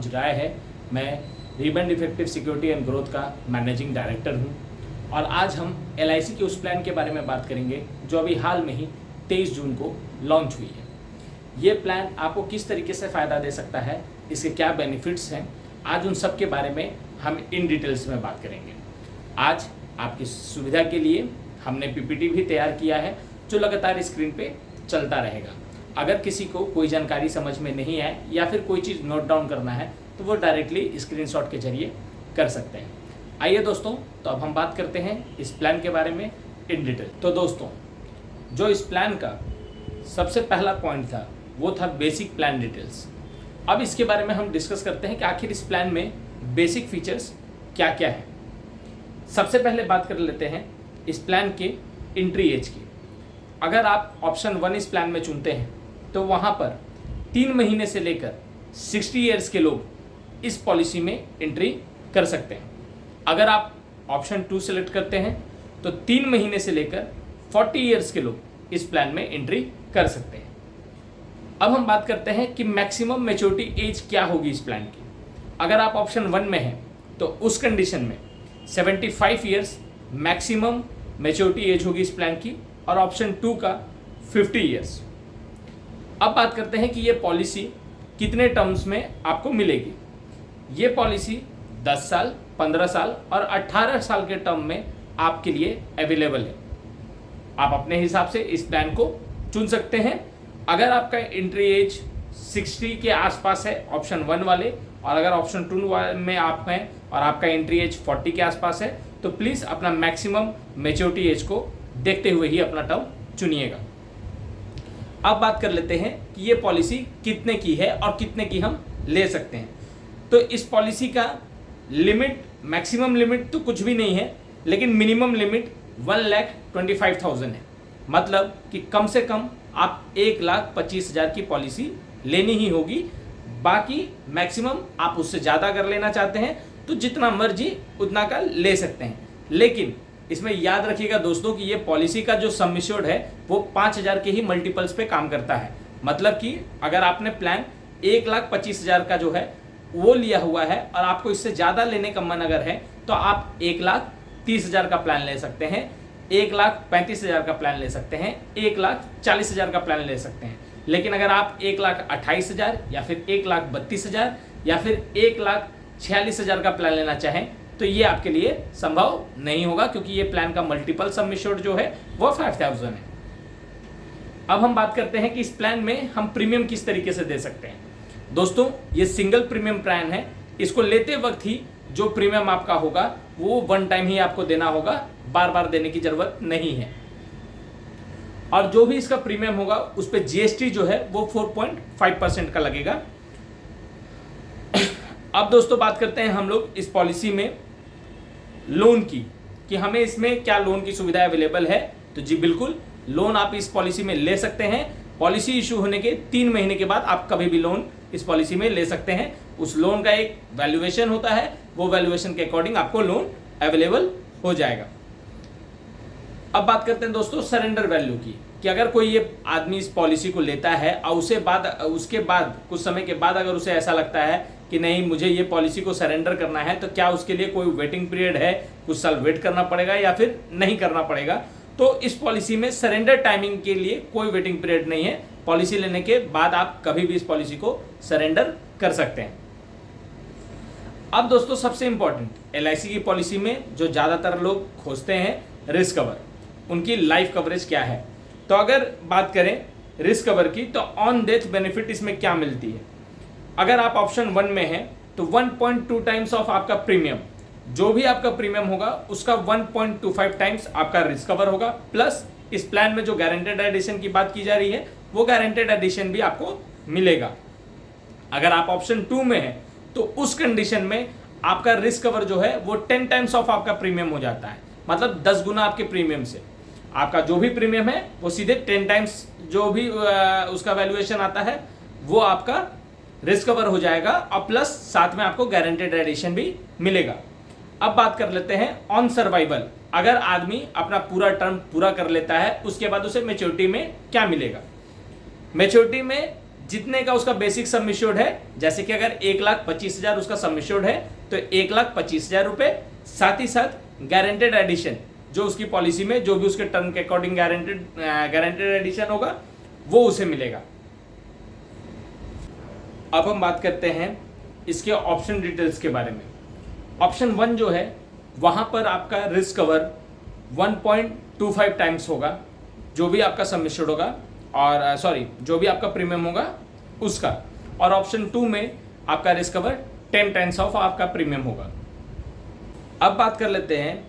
मनोज राय है। मैं ribbon effective security and growth का मैनेजिंग डायरेक्टर हूं और आज हम LIC के उस प्लान के बारे में बात करेंगे जो अभी हाल में ही 23 जून को लॉन्च हुई है। ये प्लान आपको किस तरीके से फ़ायदा दे सकता है, इसके क्या बेनिफिट्स हैं, आज उन सब के बारे में हम इन डिटेल्स में बात करेंगे। आज आपकी सुविधा के लिए हमने PPT भी तैयार किया है जो लगातार स्क्रीन पे चलता रहेगा। अगर किसी को कोई जानकारी समझ में नहीं आए या फिर कोई चीज़ नोट डाउन करना है तो वो डायरेक्टली स्क्रीनशॉट के जरिए कर सकते हैं। आइए दोस्तों, तो अब हम बात करते हैं इस प्लान के बारे में इन डिटेल। तो दोस्तों, जो इस प्लान का सबसे पहला पॉइंट था वो था बेसिक प्लान डिटेल्स। अब इसके बारे में हम डिस्कस करते हैं कि आखिर इस प्लान में बेसिक फीचर्स क्या क्या है। सबसे पहले बात कर लेते हैं इस प्लान के एंट्री एज की। अगर आप ऑप्शन 1 इस प्लान में चुनते हैं तो वहाँ पर 3 महीने से लेकर 60 ईयर्स के लोग इस पॉलिसी में एंट्री कर सकते हैं। अगर आप ऑप्शन 2 सेलेक्ट करते हैं तो 3 महीने से लेकर 40 ईयर्स के लोग इस प्लान में एंट्री कर सकते हैं। अब हम बात करते हैं कि मैक्सिमम मैच्योरिटी एज क्या होगी इस प्लान की। अगर आप ऑप्शन 1 में हैं तो उस कंडीशन में 75 ईयर्स मैक्सिमम मैच्योरिटी एज होगी इस प्लान की और ऑप्शन 2 का 50 ईयर्स। अब बात करते हैं कि ये पॉलिसी कितने टर्म्स में आपको मिलेगी। ये पॉलिसी 10 साल, 15 साल और 18 साल के टर्म में आपके लिए अवेलेबल है। आप अपने हिसाब से इस प्लान को चुन सकते हैं। अगर आपका एंट्री एज 60 के आसपास है ऑप्शन 1 वाले, और अगर ऑप्शन 2 में आप हैं और आपका एंट्री एज 40 के आसपास है तो प्लीज़ अपना मैक्सिमम मैच्योरिटी एज को देखते हुए ही अपना टर्म चुनिएगा। अब बात कर लेते हैं कि ये पॉलिसी कितने की है और कितने की हम ले सकते हैं। तो इस पॉलिसी का लिमिट, मैक्सिमम लिमिट तो कुछ भी नहीं है, लेकिन मिनिमम लिमिट 1,25,000 है। मतलब कि कम से कम आप 1,25,000 की पॉलिसी लेनी ही होगी। बाकी मैक्सिमम आप उससे ज़्यादा अगर लेना चाहते हैं तो जितना मर्जी उतना का ले सकते हैं। लेकिन इसमें याद रखिएगा दोस्तों कि ये पॉलिसी का जो सम एश्योर्ड है वो 5,000 के ही मल्टीपल्स पे काम करता है। मतलब कि अगर आपने प्लान 1,25,000 का जो है वो लिया हुआ है और आपको इससे ज़्यादा लेने का मन अगर है तो आप 1,30,000 का प्लान ले सकते हैं, 1,35,000 का प्लान ले सकते हैं, 1,40,000 का प्लान ले सकते हैं। लेकिन अगर आप 1,28,000 या फिर 1,32,000 या फिर 1,46,000 का प्लान लेना चाहें तो ये आपके लिए संभव नहीं होगा, क्योंकि ये प्लान का मल्टीपल सम एश्योर्ड जो है वो 5,000 है। अब हम बात करते हैं कि इस प्लान में हम प्रीमियम किस तरीके से दे सकते हैं। दोस्तों, ये सिंगल प्रीमियम प्लान है। इसको लेते वक्त ही जो प्रीमियम आपका होगा वो 1 टाइम ही आपको देना होगा, बार बार देने की जरूरत नहीं है। और जो भी इसका प्रीमियम होगा उस पर GST जो है वो 4.5% का लगेगा। अब दोस्तों बात करते हैं हम लोग इस पॉलिसी में लोन की, कि हमें इसमें क्या लोन की सुविधा अवेलेबल है। तो जी बिल्कुल, लोन आप इस पॉलिसी में ले सकते हैं। पॉलिसी इशू होने के 3 महीने के बाद आप कभी भी लोन इस पॉलिसी में ले सकते हैं। उस लोन का एक वैल्यूएशन होता है, वो वैल्यूएशन के अकॉर्डिंग आपको लोन अवेलेबल हो जाएगा। अब बात करते हैं दोस्तों सरेंडर वैल्यू की, कि अगर कोई ये आदमी इस पॉलिसी को लेता है और उसके बाद कुछ समय के बाद अगर उसे ऐसा लगता है कि नहीं मुझे ये पॉलिसी को सरेंडर करना है, तो क्या उसके लिए कोई वेटिंग पीरियड है, कुछ साल वेट करना पड़ेगा या फिर नहीं करना पड़ेगा। तो इस पॉलिसी में सरेंडर टाइमिंग के लिए कोई वेटिंग पीरियड नहीं है। पॉलिसी लेने के बाद आप कभी भी इस पॉलिसी को सरेंडर कर सकते हैं। अब दोस्तों सबसे इंपॉर्टेंट, LIC की पॉलिसी में जो ज़्यादातर लोग खोजते हैं रिस्क कवर, उनकी लाइफ कवरेज क्या है। तो अगर बात करें रिस्क कवर की तो ऑन डेथ बेनिफिट इसमें क्या मिलती है। अगर आप ऑप्शन 1 में हैं तो 1.2 टाइम्स ऑफ आपका प्रीमियम, जो भी आपका प्रीमियम होगा उसका 1.25 टाइम्स आपका रिस्क कवर होगा। प्लस इस प्लान में जो गारंटेड एडिशन की बात की जा रही है वो गारंटेड एडिशन भी आपको मिलेगा। अगर आप ऑप्शन 2 में हैं तो उस कंडीशन में आपका रिस्क कवर जो है वो 10 टाइम्स ऑफ आपका प्रीमियम हो जाता है। मतलब 10 गुना आपके प्रीमियम से आपका जो भी प्रीमियम है वो सीधे 10 टाइम्स जो भी उसका वैल्यूएशन आता है वो आपका रिस्क कवर हो जाएगा, और प्लस साथ में आपको गारंटेड एडिशन भी मिलेगा। अब बात कर लेते हैं ऑन सर्वाइवल। अगर आदमी अपना पूरा टर्म पूरा कर लेता है उसके बाद उसे मैच्योरिटी में क्या मिलेगा। मैच्योरिटी में जितने का उसका बेसिक सम एश्योर्ड है, जैसे कि अगर 1,25,000 उसका सम एश्योर्ड है तो 1,25,000 रुपए, साथ ही साथ गारंटेड एडिशन जो उसकी पॉलिसी में जो भी उसके टर्म के अकॉर्डिंग गारंटेड एडिशन होगा वो उसे मिलेगा। अब हम बात करते हैं इसके ऑप्शन डिटेल्स के बारे में। ऑप्शन 1 जो है वहां पर आपका रिस्क कवर 1.25 टाइम्स होगा जो भी आपका सम एश्योर्ड होगा, और जो भी आपका प्रीमियम होगा उसका। और ऑप्शन 2 में आपका रिस्क कवर 10 टाइम्स ऑफ आपका प्रीमियम होगा। अब बात कर लेते हैं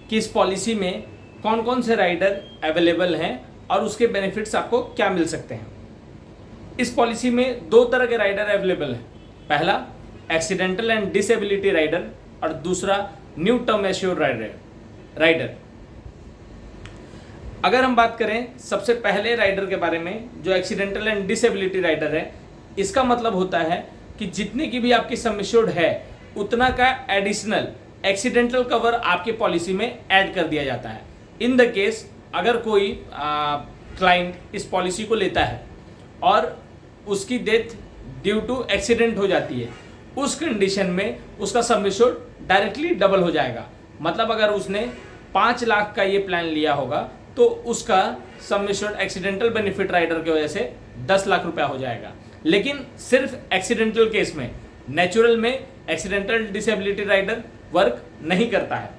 कि इस पॉलिसी में कौन कौन से राइडर अवेलेबल हैं और उसके बेनिफिट्स आपको क्या मिल सकते हैं। इस पॉलिसी में 2 तरह के राइडर अवेलेबल हैं। पहला एक्सीडेंटल एंड डिसेबिलिटी राइडर और दूसरा न्यू टर्म एश्योर्ड राइडर। अगर हम बात करें सबसे पहले राइडर के बारे में जो एक्सीडेंटल एंड डिसेबिलिटी राइडर है, इसका मतलब होता है कि जितने की भी आपकी सम एश्योर्ड है उतना का एडिशनल एक्सीडेंटल कवर आपकी पॉलिसी में ऐड कर दिया जाता है। इन द केस अगर कोई क्लाइंट इस पॉलिसी को लेता है और उसकी डेथ ड्यू टू एक्सीडेंट हो जाती है, उस कंडीशन में उसका सम एश्योर्ड डायरेक्टली डबल हो जाएगा। मतलब अगर उसने 5 लाख का ये प्लान लिया होगा तो उसका sum assured accidental benefit rider की वजह से 10 लाख रुपया हो जाएगा। लेकिन सिर्फ एक्सीडेंटल केस में, नेचुरल में एक्सीडेंटल डिसेबिलिटी राइडर वर्क नहीं करता है।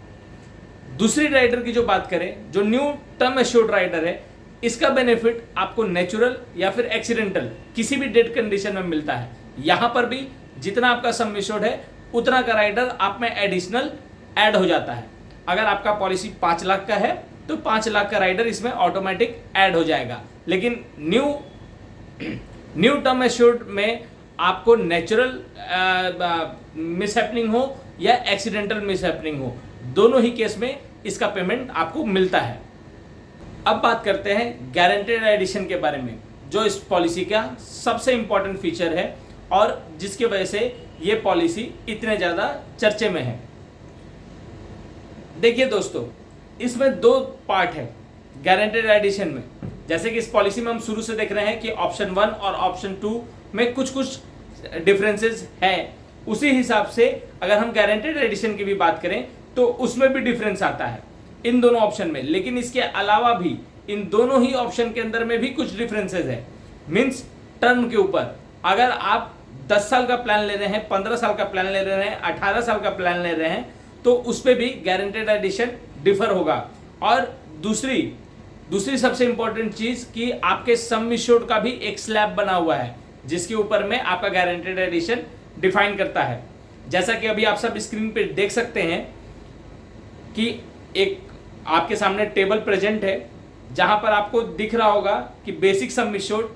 दूसरी राइडर की जो बात करें, जो न्यू टर्म एश्योर्ड राइडर है, इसका बेनिफिट आपको नेचुरल या फिर एक्सीडेंटल किसी भी डेथ कंडीशन में मिलता है। यहां पर भी जितना आपका सम एश्योर्ड है उतना का राइडर आप में एडिशनल ऐड हो जाता है। अगर आपका पॉलिसी 5 लाख का है तो 5 लाख का राइडर इसमें ऑटोमेटिक ऐड हो जाएगा। लेकिन न्यू टर्म एश्योर्ड में आपको नेचुरल मिसहैपनिंग हो या एक्सीडेंटल मिसहैपनिंग हो, दोनों ही केस में इसका पेमेंट आपको मिलता है। अब बात करते हैं गारंटेड एडिशन के बारे में, जो इस पॉलिसी का सबसे इंपॉर्टेंट फीचर है और जिसकी वजह से ये पॉलिसी इतने ज़्यादा चर्चे में है। देखिए दोस्तों, इसमें 2 पार्ट है गारंटेड एडिशन में। जैसे कि इस पॉलिसी में हम शुरू से देख रहे हैं कि ऑप्शन 1 और ऑप्शन 2 में कुछ डिफरेंसेस है, उसी हिसाब से अगर हम गारंटेड एडिशन की भी बात करें तो उसमें भी डिफरेंस आता है इन दोनों ऑप्शन में। लेकिन इसके अलावा भी इन दोनों ही ऑप्शन के अंदर में भी कुछ डिफरेंसेस है। मीन्स टर्म के ऊपर, अगर आप 10 साल का प्लान ले रहे हैं, 15 साल का प्लान ले रहे हैं, 18 साल का प्लान ले रहे हैं, तो उस पर भी गारंटेड एडिशन डिफर होगा। और दूसरी सबसे इंपॉर्टेंट चीज कि आपके सम एश्योर्ड का भी एक स्लैब बना हुआ है जिसके ऊपर में आपका गारंटेड एडिशन डिफाइन करता है। जैसा कि अभी आप सब स्क्रीन पे देख सकते हैं कि एक आपके सामने टेबल प्रेजेंट है जहां पर आपको दिख रहा होगा कि बेसिक सम एश्योर्ड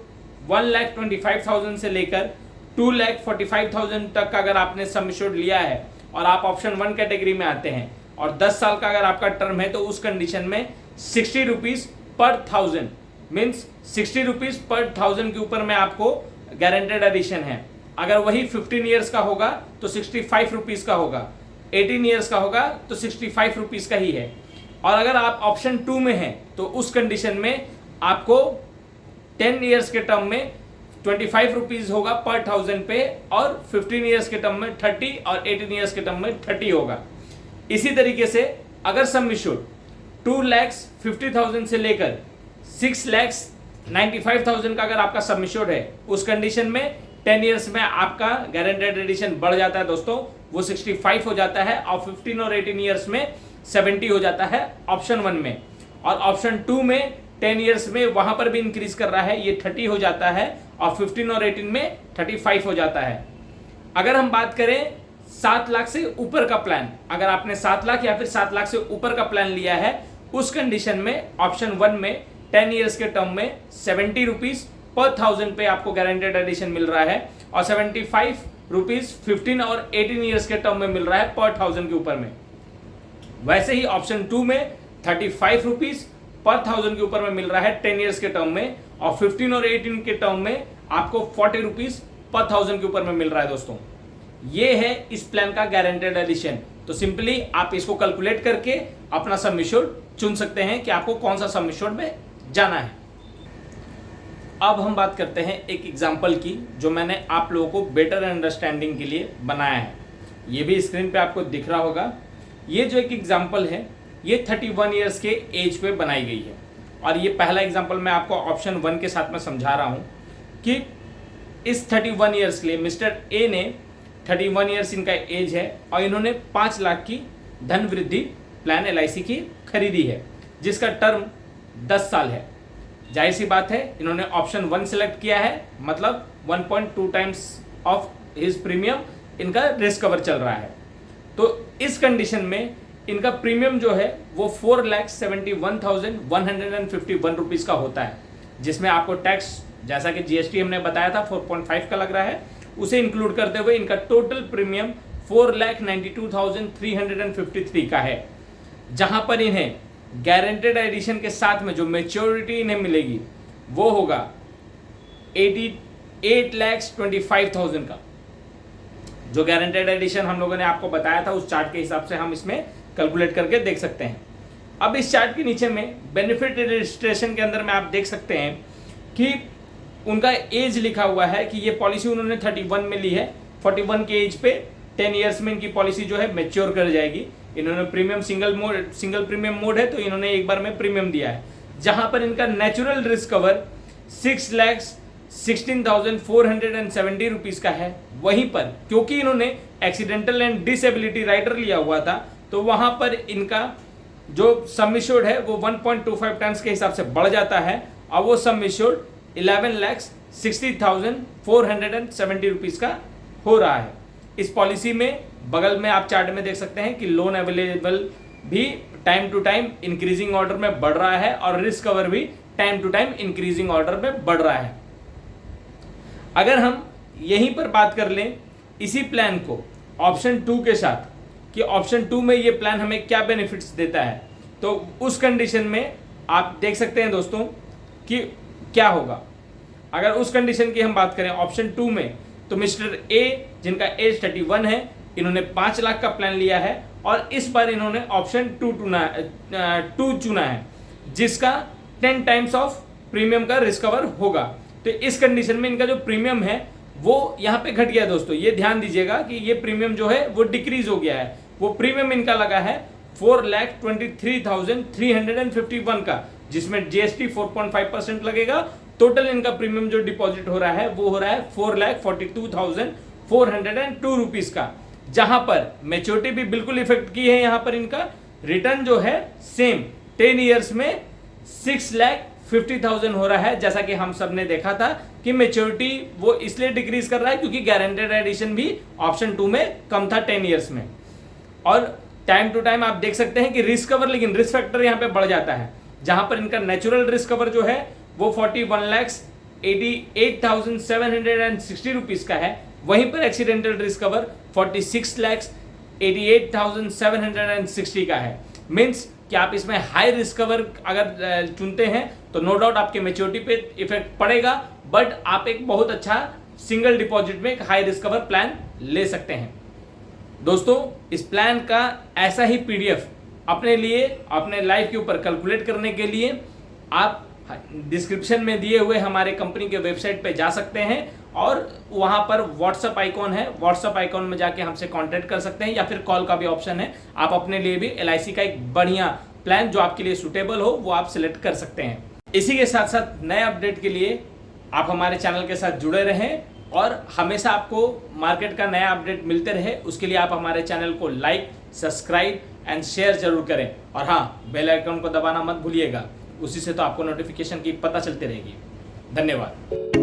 1,25,000 से लेकर 2,45,000 तक का अगर आपने सम एश्योर्ड लिया है और आप ऑप्शन 1 कैटेगरी में आते हैं और 10 साल का अगर आपका टर्म है तो उस कंडीशन में 60 rupees per 1000 means 60 rupees per 1000 के ऊपर में आपको गारंटेड एडिशन है। अगर वही 15 ईयर्स का होगा तो 65 रुपीज का होगा, 18 ईयर्स का होगा तो 65 रुपीज का ही है। और अगर आप ऑप्शन 2 में हैं तो उस कंडीशन में आपको 10 ईयर्स के टर्म में 25 रुपीज होगा पर 1000 पे, और 15 ईयर्स के टर्म में 30 और 18 ईयर्स के टर्म में 30 होगा। इसी तरीके से अगर सम एश्योर्ड 2,50,000 से लेकर 6,95,000 का अगर आपका सम एश्योर्ड है, उस कंडीशन में 10 ईयर्स में आपका गारंटेड एडिशन बढ़ जाता है दोस्तों, वो 65 हो जाता है, और 15 और 18 ईयर्स में 70 हो जाता है ऑप्शन 1 में। और ऑप्शन 2 में 10 ईयर्स में वहां पर भी इंक्रीज कर रहा है, ये 30 हो जाता है, और 15 और 18 में 35 हो जाता है। अगर हम बात करें 7 लाख से ऊपर का प्लान, अगर आपने 7 लाख या फिर 7 लाख से ऊपर का प्लान लिया है, उस कंडीशन में ऑप्शन 1 में 10 ईयर्स के टर्म में 70 रुपीज पर 1000 पे आपको गारंटेड एडिशन मिल रहा है, और 75 रुपीज 15 और 18 ईयर्स के टर्म में मिल रहा है पर 1000 के ऊपर में। वैसे ही ऑप्शन 2 में 35 रुपीज पर 1000 के ऊपर में मिल रहा है 10 ईयर्स के टर्म में, और 15 और 18 के टर्म में आपको 40 रुपीज पर 1000 के ऊपर में मिल रहा है दोस्तों। ये है इस प्लान का गारंटेड एडिशन। तो सिंपली आप इसको कैलकुलेट करके अपना सम एश्योर्ड चुन सकते हैं कि आपको कौन सा सम एश्योर्ड में जाना है। अब हम बात करते हैं एक एग्जाम्पल की, जो मैंने आप लोगों को बेटर अंडरस्टैंडिंग के लिए बनाया है। ये भी स्क्रीन पे आपको दिख रहा होगा। ये जो एक एग्जाम्पल है ये 31 ईयर्स के एज पे बनाई गई है। और ये पहला एग्जाम्पल मैं आपको ऑप्शन 1 के साथ में समझा रहा हूँ कि इस 31 ईयर्स के लिए मिस्टर ए ने 31 ईयर्स इनका एज है और इन्होंने 5 लाख की धन वृद्धि प्लान LIC की खरीदी है, जिसका टर्म 10 साल है। जाहिर सी बात है, इन्होंने ऑप्शन 1 सेलेक्ट किया है, मतलब 1.2 टाइम्स ऑफ हिज प्रीमियम इनका रिस्क कवर चल रहा है। तो इस कंडीशन में इनका प्रीमियम जो है वो 4,71,151 रुपीज़ का होता है, जिसमें आपको टैक्स, जैसा कि GST हमने बताया था 4.5 का लग रहा है, उसे इंक्लूड करते हुए इनका टोटल प्रीमियम 4,92,353 का है। जहां पर इन्हें गारंटेड एडिशन के साथ में जो मेच्योरिटी इन्हें मिलेगी वो होगा 8,25,000 का। जो गारंटेड एडिशन हम लोगों ने आपको बताया था उस चार्ट के हिसाब से हम इसमें कैलकुलेट करके देख सकते हैं। अब इस चार्ट के नीचे में बेनिफिट रजिस्ट्रेशन के अंदर में आप देख सकते हैं कि उनका एज लिखा हुआ है कि ये पॉलिसी उन्होंने 31 में ली है। 41 के एज पे 10 ईयर्स में इनकी पॉलिसी जो है मैच्योर कर जाएगी। इन्होंने प्रीमियम सिंगल प्रीमियम मोड है, तो इन्होंने एक बार में प्रीमियम दिया है, जहां पर इनका नेचुरल रिस्क कवर 6,16,470 रुपीज़ का है। वहीं पर क्योंकि इन्होंने एक्सीडेंटल एंड डिसेबिलिटी राइडर लिया हुआ था, तो वहां पर इनका जो सम एश्योर्ड है वो 1.25 टाइम्स के हिसाब से बढ़ जाता है और वो सम एश्योर्ड 11,60,470 रुपीज़ का हो रहा है। इस पॉलिसी में बगल में आप चार्ट में देख सकते हैं कि लोन अवेलेबल भी time to time increasing order में बढ़ रहा है और रिस्क कवर भी time to time increasing order में बढ़ रहा है। अगर हम यहीं पर बात कर लें इसी प्लान को ऑप्शन 2 के साथ कि ऑप्शन 2 में ये प्लान हमें क्या बेनिफिट्स देता है, तो उस कंडीशन में आप देख सकते हैं दोस्तों कि क्या होगा। अगर उस कंडीशन की हम बात करें ऑप्शन 2 में, तो मिस्टर ए जिनका एज 31 है, इन्होंने 5 लाख का प्लान लिया है और इस बार इन्होंने ऑप्शन 2 चुना है, जिसका 10 टाइम्स ऑफ प्रीमियम का रिस्क कवर होगा। तो इस कंडीशन में इनका जो प्रीमियम है वो यहाँ पे घट गया दोस्तों। ये ध्यान दीजिएगा कि ये प्रीमियम जो है वो डिक्रीज हो गया है। वो प्रीमियम इनका लगा है 4,23,351 का, जिसमें GST 4.5% लगेगा। टोटल इनका प्रीमियम जो डिपॉजिट हो रहा है वो हो रहा है 4,42,402 रुपीज़ का, जहां पर मैच्योरिटी भी बिल्कुल इफेक्ट की है। यहाँ पर इनका रिटर्न जो है सेम 10 ईयर्स में 6,50,000 हो रहा है। जैसा कि हम सब ने देखा था कि मैच्योरिटी वो इसलिए डिक्रीज कर रहा है क्योंकि गारंटेड एडिशन भी ऑप्शन 2 में कम था 10 ईयर्स में। और टाइम टू टाइम आप देख सकते हैं कि रिस्क कवर, लेकिन रिस्क फैक्टर यहाँ पे बढ़ जाता है, जहां पर इनका नेचुरल रिस्क कवर जो है वो 41,88,760 रुपीज़ का है। वहीं पर एक्सीडेंटल रिस्क कवर 46,88,760 का है। मीन्स कि आप इसमें हाई रिस्क कवर अगर चुनते हैं तो नो डाउट आपके मैच्योरिटी पे इफेक्ट पड़ेगा, बट आप एक बहुत अच्छा सिंगल डिपॉजिट में एक हाई रिस्क कवर प्लान ले सकते हैं। दोस्तों, इस प्लान का ऐसा ही PDF अपने लिए, अपने लाइफ के ऊपर कैलकुलेट करने के लिए आप डिस्क्रिप्शन में दिए हुए हमारे कंपनी के वेबसाइट पे जा सकते हैं और वहां पर व्हाट्सएप आइकॉन है, व्हाट्सएप आइकॉन में जाके हमसे कांटेक्ट कर सकते हैं, या फिर कॉल का भी ऑप्शन है। आप अपने लिए भी LIC का एक बढ़िया प्लान जो आपके लिए सूटेबल हो वो आप सिलेक्ट कर सकते हैं। इसी के साथ साथ नए अपडेट के लिए आप हमारे चैनल के साथ जुड़े रहें और हमेशा आपको मार्केट का नया अपडेट मिलते रहे, उसके लिए आप हमारे चैनल को लाइक, सब्सक्राइब एंड शेयर जरूर करें। और हाँ, बेल आइकन को दबाना मत भूलिएगा, उसी से तो आपको नोटिफिकेशन की पता चलती रहेगी। धन्यवाद।